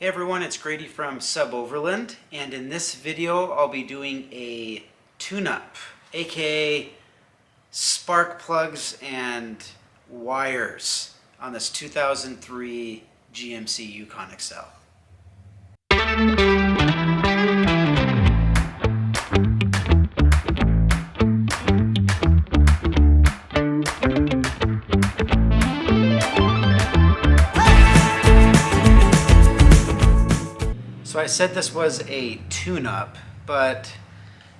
Hey everyone, it's Grady from SUBOVERLAND, and in this video I'll be doing a tune-up, aka spark plugs and wires on this 2003 GMC Yukon XL. So I said this was a tune-up, but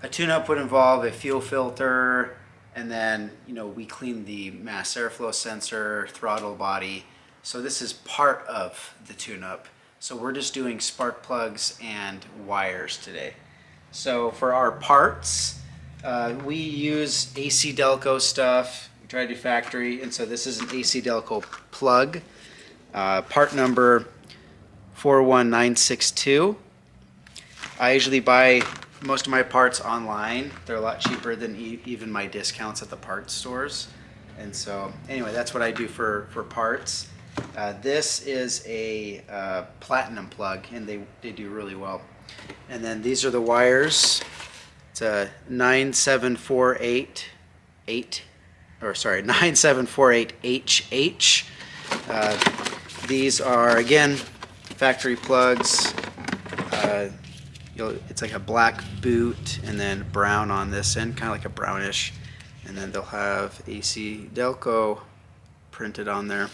a tune-up would involve a fuel filter, and then, we clean the mass airflow sensor, throttle body. So this is part of the tune-up. So we're just doing spark plugs and wires today. So for our parts, we use AC Delco stuff. We try to do factory, and so this is an AC Delco plug. Part number 41962. I usually buy most of my parts online. They're a lot cheaper than even my discounts at the parts stores. And so anyway, that's what I do for parts. This is a platinum plug, and they do really well. And then these are the wires. It's a 9748HH. These are, again, factory plugs. It's like a black boot and then brown on this end, kind of like a brownish, and then they'll have AC Delco printed on there.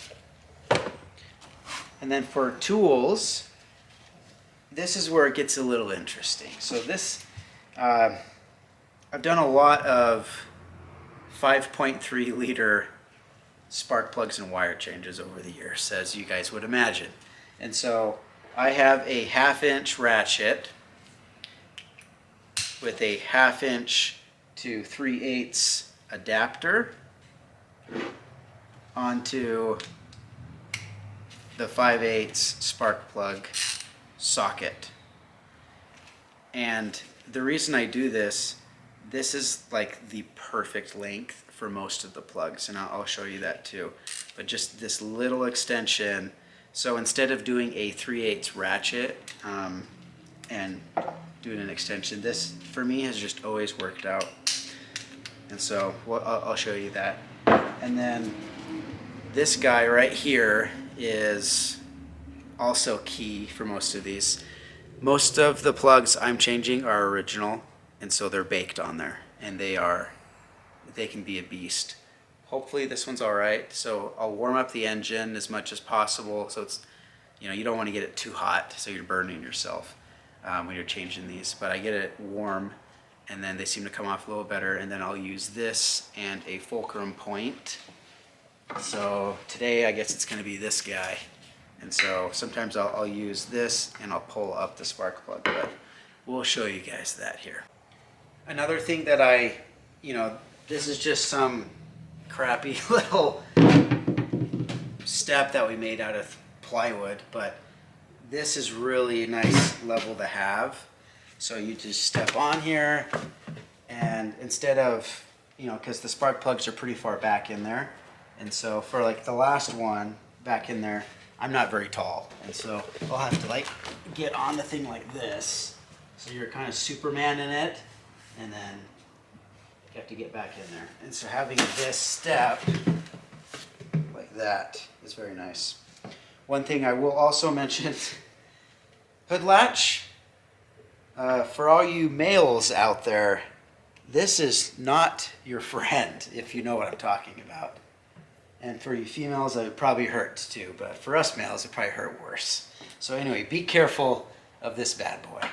And then for tools, this is where it gets a little interesting. So this, I've done a lot of 5.3 liter spark plugs and wire changes over the years, as you guys would imagine. And so I have a 1/2-inch ratchet with a 1/2-inch to 3/8 adapter onto the 5/8 spark plug socket. And the reason I do this is like the perfect length for most of the plugs, and I'll show you that too. But just this little extension. So instead of doing a 3/8 ratchet and doing an extension, this for me has just always worked out. And so I'll show you that. And then this guy right here is also key for most of these. Most of the plugs I'm changing are original, and so they're baked on there, and they can be a beast. Hopefully this one's all right. So I'll warm up the engine as much as possible. So it's, you don't want to get it too hot, so you're burning yourself when you're changing these. But I get it warm, and then they seem to come off a little better. And then I'll use this and a fulcrum point. So today I guess it's going to be this guy. And so sometimes I'll use this and I'll pull up the spark plug, but we'll show you guys that here. Another thing that this is just some crappy little step that we made out of plywood, but this is really nice level to have. So you just step on here, and instead of, because the spark plugs are pretty far back in there, and so for like the last one back in there, I'm not very tall, and so I'll have to like get on the thing like this. So you're kind of Superman in it, and then you have to get back in there. And so having this step like that is very nice. One thing I will also mention, hood latch. For all you males out there, this is not your friend, if you know what I'm talking about. And for you females, it probably hurts too, but for us males, it probably hurt worse. So anyway, be careful of this bad boy.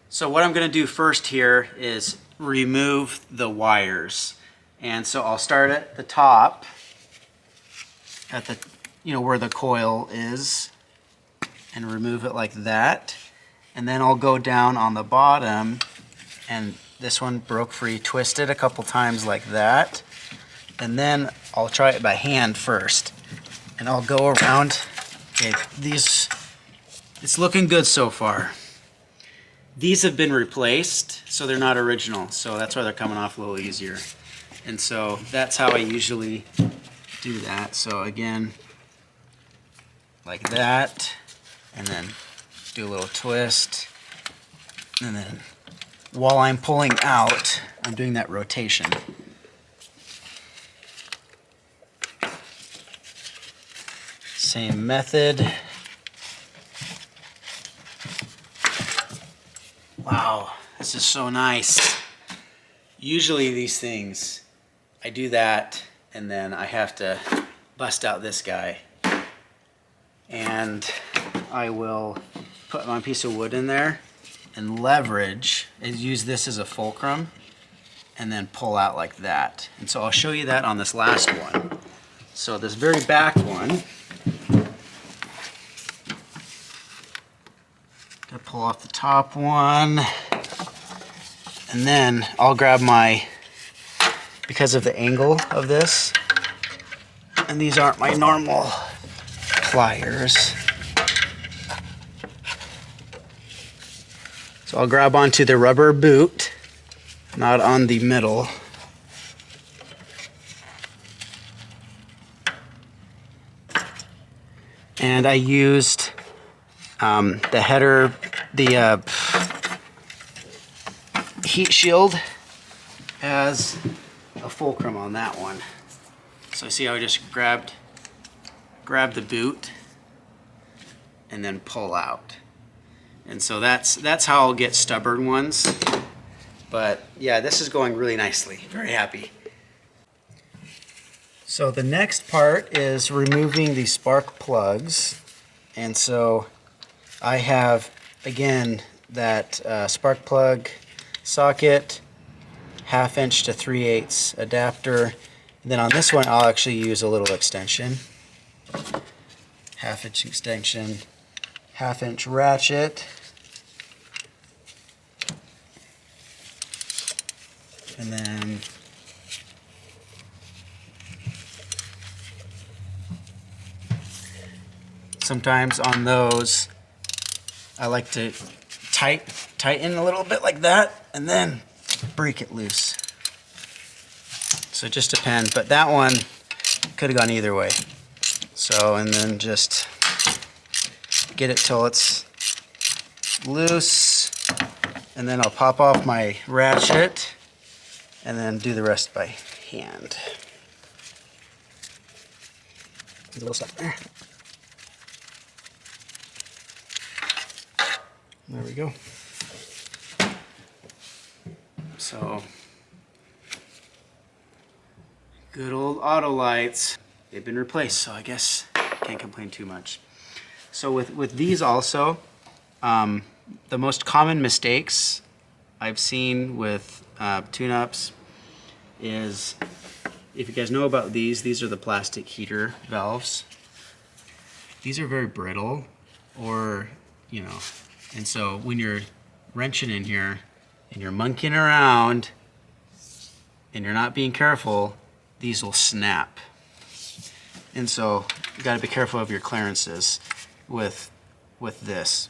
So what I'm going to do first here is remove the wires. And so I'll start at the top, at the, where the coil is, and remove it like that. And then I'll go down on the bottom, and this one broke free, twist it a couple times like that. And then I'll try it by hand first. And I'll go around. Okay, it's looking good so far. These have been replaced, so they're not original. So that's why they're coming off a little easier. And so that's how I usually do that. So again, like that. and then do a little twist, and then while I'm pulling out, I'm doing that rotation. Same method. Wow, this is so nice. Usually these things, I do that and then I have to bust out this guy. And I will put my piece of wood in there and leverage, and use this as a fulcrum, and then pull out like that. And so I'll show you that on this last one. So this very back one, gonna pull off the top one, and then I'll grab my, because of the angle of this, and these aren't my normal pliers, so I'll grab onto the rubber boot, not on the middle. And I used the header, the heat shield as a fulcrum on that one. So see how I just grab the boot and then pull out. And so that's how I'll get stubborn ones. But yeah, this is going really nicely. Very happy. So the next part is removing the spark plugs. And so I have, again, that spark plug socket, 1/2 inch to 3/8 adapter. And then on this one, I'll actually use a little extension. 1/2 inch extension, 1/2 inch ratchet. And then sometimes on those, I like to tighten a little bit like that and then break it loose. So it just depends, but that one could have gone either way. So, and then just get it till it's loose, and then I'll pop off my ratchet and then do the rest by hand. There's a little stuff there. There we go. So, good old auto lights. They've been replaced, so I guess can't complain too much. So with these also, the most common mistakes I've seen with tune-ups is, if you guys know about these are the plastic heater valves. These are very brittle, or, you know, and so when you're wrenching in here and you're monkeying around and you're not being careful, these will snap. And so you got to be careful of your clearances with this.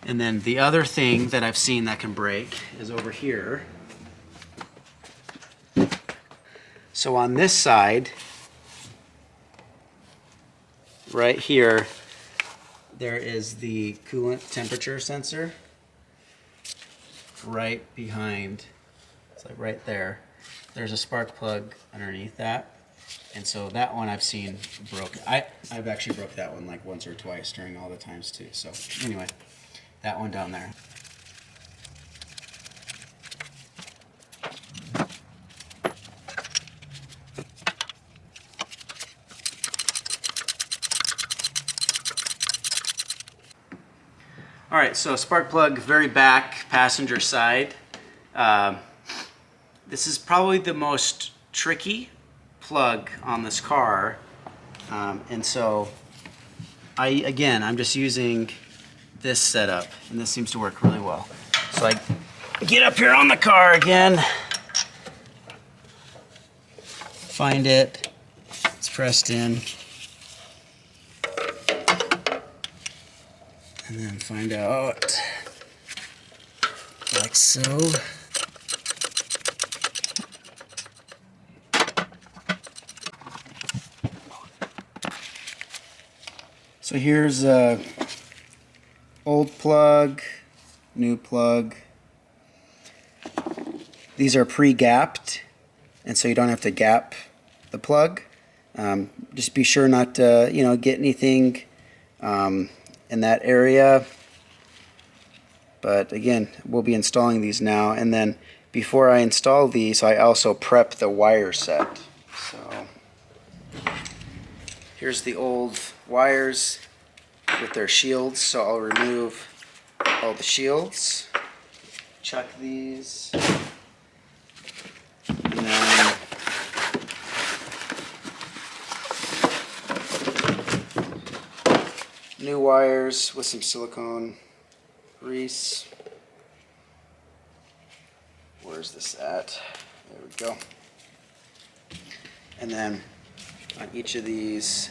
And then the other thing that I've seen that can break is over here. So on this side, right here, there is the coolant temperature sensor right behind. It's like right there. There's a spark plug underneath that. And so that one I've seen broke. I've actually broke that one like once or twice during all the times too. So anyway, that one down there. All right, so spark plug, very back, passenger side. This is probably the most tricky plug on this car, and so I'm just using this setup, and this seems to work really well. So I get up here on the car again, find it, it's pressed in, and then find out like so. So here's old plug, new plug. These are pre-gapped, and so you don't have to gap the plug. Just be sure not to, get anything in that area. But again, we'll be installing these now, and then before I install these, I also prep the wire set. So here's the old wires with their shields, so I'll remove all the shields, chuck these, and then new wires with some silicone grease. Where's this at? There we go. And then on each of these,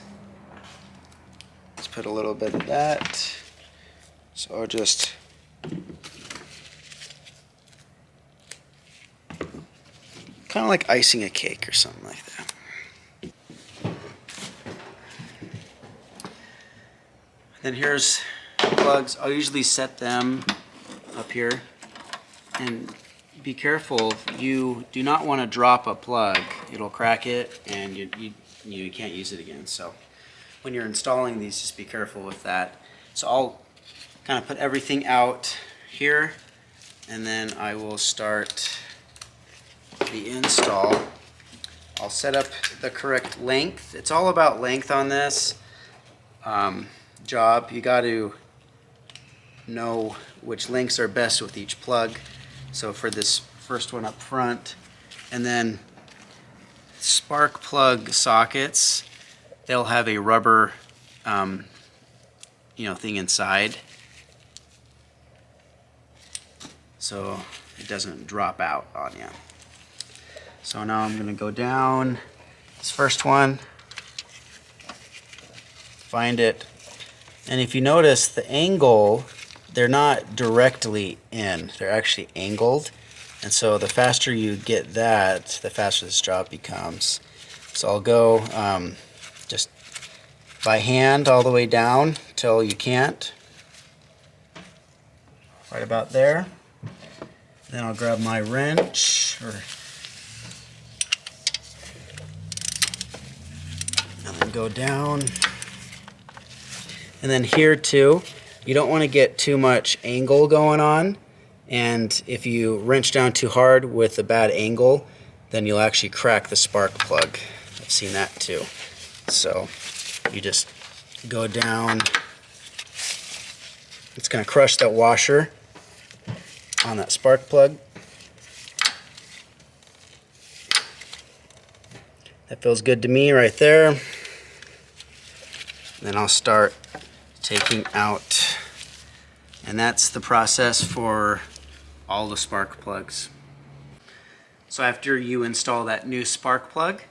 let's put a little bit of that. So I'll just kind of like icing a cake or something like that. Then here's plugs. I'll usually set them up here, and be careful, you do not want to drop a plug. It'll crack it and you can't use it again. So when you're installing these, just be careful with that. So I'll kind of put everything out here, and then I will start the install. I'll set up the correct length. It's all about length on this job. You got to know which lengths are best with each plug. So for this first one up front, and then spark plug sockets, they'll have a rubber thing inside, so it doesn't drop out on you. So now I'm going to go down this first one, find it, and if you notice the angle, they're not directly in, they're actually angled, and so the faster you get that, the faster this job becomes. So I'll go just by hand all the way down till you can't, right about there. Then I'll grab my wrench, and then go down. And then here too, you don't want to get too much angle going on, and if you wrench down too hard with a bad angle, then you'll actually crack the spark plug. I've seen that too. So you just go down. It's going to crush that washer on that spark plug. That feels good to me right there. Then I'll start taking out, and that's the process for all the spark plugs. So after you install that new spark plug,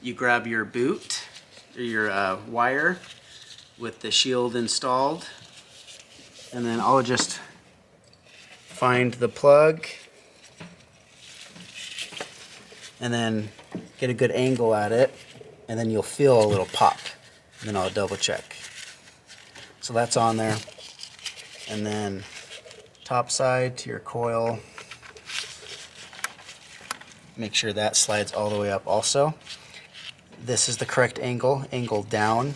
you grab your boot, or your wire with the shield installed, and then I'll just find the plug and then get a good angle at it, and then you'll feel a little pop, and then I'll double check. So that's on there, and then top side to your coil, make sure that slides all the way up also. This is the correct angle down.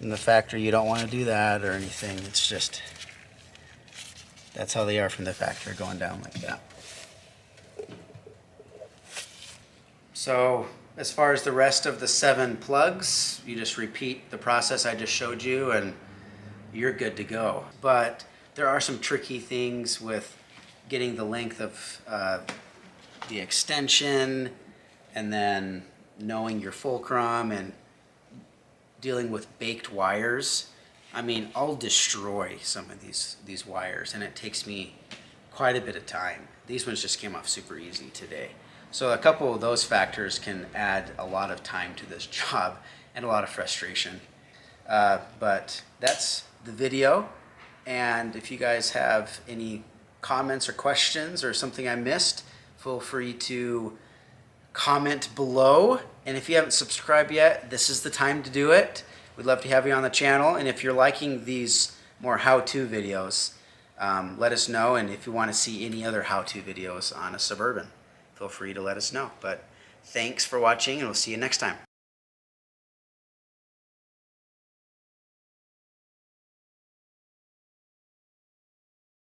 In the factory you don't want to do that or anything, it's just, that's how they are from the factory, going down like that. So as far as the rest of the 7 plugs, you just repeat the process I just showed you and you're good to go. But there are some tricky things with getting the length of the extension, and then knowing your fulcrum, and dealing with baked wires. I mean, I'll destroy some of these wires, and it takes me quite a bit of time. These ones just came off super easy today. So a couple of those factors can add a lot of time to this job and a lot of frustration. But that's the video, and if you guys have any comments or questions or something I missed, feel free to comment below. And if you haven't subscribed yet, this is the time to do it. We'd love to have you on the channel, and if you're liking these more how-to videos, let us know. And if you want to see any other how-to videos on a Suburban, feel free to let us know. But thanks for watching, and we'll see you next time.